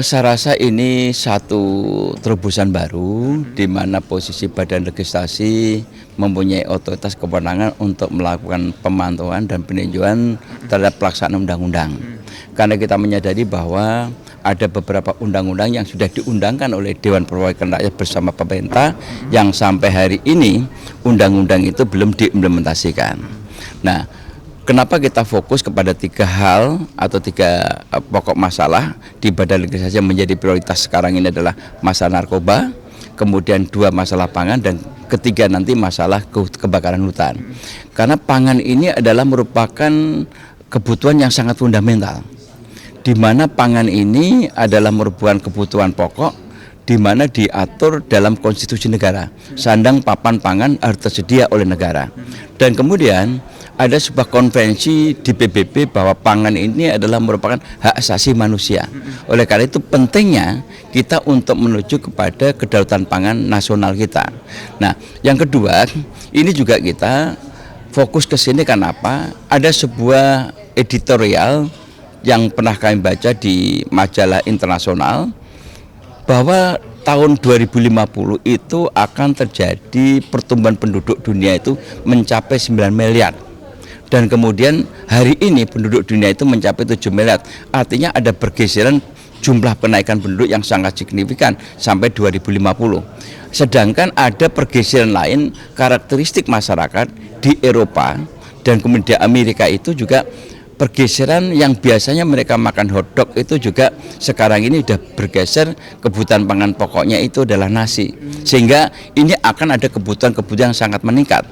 Saya rasa ini satu terobosan baru di mana posisi Badan Legislasi mempunyai otoritas kewenangan untuk melakukan pemantauan dan peninjauan terhadap pelaksanaan undang-undang. Karena kita menyadari bahwa ada beberapa undang-undang yang sudah diundangkan oleh Dewan Perwakilan Rakyat bersama pemerintah yang sampai hari ini undang-undang itu belum diimplementasikan. Nah, kenapa kita fokus kepada 3 hal atau 3 pokok masalah di Badan Legislasi yang menjadi prioritas sekarang ini adalah masalah narkoba, kemudian 2 masalah pangan, dan ketiga nanti masalah kebakaran hutan. Karena pangan ini adalah merupakan kebutuhan yang sangat fundamental, di mana pangan ini adalah merupakan kebutuhan pokok, di mana diatur dalam konstitusi negara. Sandang papan pangan harus tersedia oleh negara. Dan kemudian ada sebuah konvensi di PBB bahwa pangan ini adalah merupakan hak asasi manusia. Oleh karena itu pentingnya kita untuk menuju kepada kedaulatan pangan nasional kita. Nah, yang kedua, ini juga kita fokus ke sini karena apa? Ada sebuah editorial yang pernah kami baca di majalah internasional bahwa tahun 2050 itu akan terjadi pertumbuhan penduduk dunia itu mencapai 9 miliar. Dan kemudian hari ini penduduk dunia itu mencapai 7 miliar. Artinya ada pergeseran jumlah kenaikan penduduk yang sangat signifikan sampai 2050. Sedangkan ada pergeseran lain, karakteristik masyarakat di Eropa dan kemudian di Amerika itu juga pergeseran yang biasanya mereka makan hotdog itu juga sekarang ini sudah bergeser, kebutuhan pangan pokoknya itu adalah nasi. Sehingga ini akan ada kebutuhan-kebutuhan yang sangat meningkat.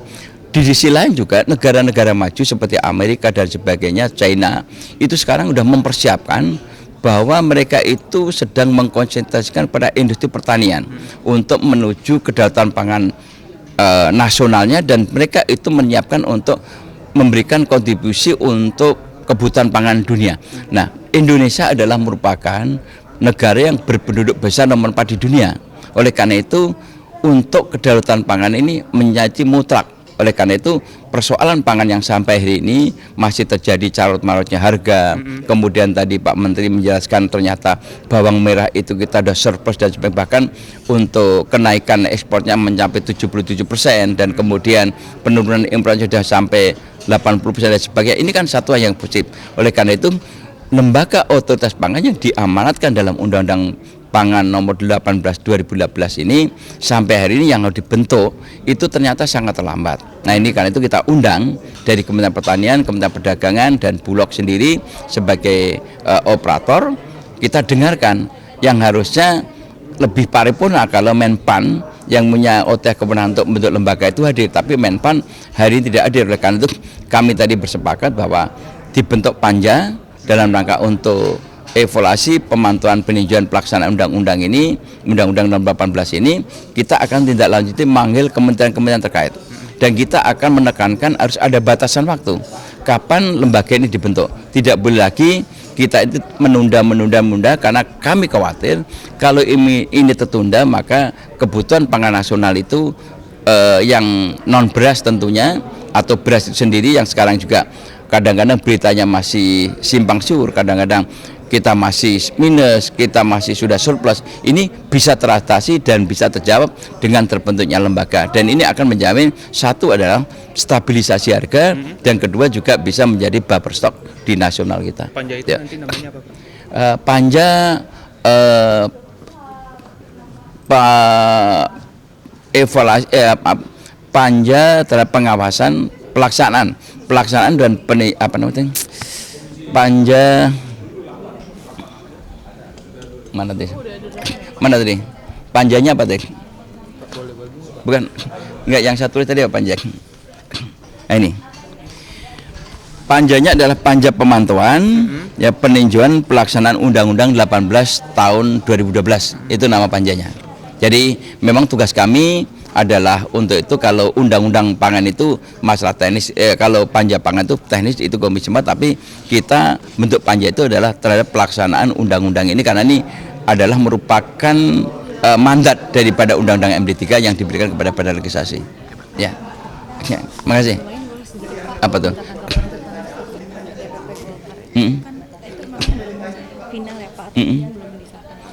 Di sisi lain juga negara-negara maju seperti Amerika dan sebagainya, China, itu sekarang sudah mempersiapkan bahwa mereka itu sedang mengkonsentrasikan pada industri pertanian untuk menuju kedaulatan pangan nasionalnya, dan mereka itu menyiapkan untuk memberikan kontribusi untuk kebutuhan pangan dunia. Nah, Indonesia adalah merupakan negara yang berpenduduk besar nomor 4 di dunia. Oleh karena itu, untuk kedaulatan pangan ini menjadi mutlak. Oleh karena itu, persoalan pangan yang sampai hari ini masih terjadi carut-marutnya harga. Kemudian tadi Pak Menteri menjelaskan ternyata bawang merah itu kita sudah surplus dan sebagainya. Bahkan untuk kenaikan ekspornya mencapai 77%, dan kemudian penurunan impor sudah sampai 80% dan sebagainya. Ini kan satu yang positif. Oleh karena itu, lembaga otoritas pangan yang diamanatkan dalam Undang-Undang Pangan nomor 18 2012 ini sampai hari ini yang harus dibentuk itu ternyata sangat terlambat. Nah, ini karena itu kita undang dari Kementerian Pertanian, Kementerian Perdagangan, dan Bulog sendiri sebagai operator. Kita dengarkan yang harusnya lebih paripurna kalau Menpan yang punya otoritas kewenangan untuk membentuk lembaga itu hadir, tapi Menpan hari ini tidak hadir. Oleh karena itu kami tadi bersepakat bahwa dibentuk panja dalam rangka untuk evaluasi pemantauan peninjauan pelaksanaan undang-undang ini, Undang-Undang nomor 18 ini. Kita akan tindak lanjuti manggil kementerian-kementerian terkait, dan kita akan menekankan harus ada batasan waktu kapan lembaga ini dibentuk. Tidak boleh lagi kita itu menunda karena kami khawatir kalau ini tertunda maka kebutuhan pangan nasional itu yang non beras tentunya, atau beras itu sendiri yang sekarang juga kadang-kadang beritanya masih simpang siur, kadang-kadang kita masih minus, kita masih sudah surplus. Ini bisa teratasi dan bisa terjawab dengan terbentuknya lembaga, dan ini akan menjamin satu adalah stabilisasi harga, dan kedua juga bisa menjadi buffer stok di nasional kita. Panja itu nanti namanya apa, Pak? Panja panja terhadap pengawasan pelaksanaan dan panja mana tadi panjanya apa tadi? Bukan, enggak, yang satu tadi apa panja? Nah, ini panjanya adalah panja pemantauan ya peninjauan pelaksanaan Undang-Undang 18 tahun 2012, itu nama panjanya. Jadi memang tugas kami adalah untuk itu. Kalau undang-undang pangan itu masalah teknis, kalau panja pangan itu teknis, itu Komisi 4, tapi kita bentuk panja itu adalah terhadap pelaksanaan undang-undang ini, karena ini adalah merupakan mandat daripada Undang-Undang MD3 yang diberikan kepada Badan Legislasi. Ya, terima kasih. Apa tuh? final ya Pak, atau Mm-mm. belum disahkan?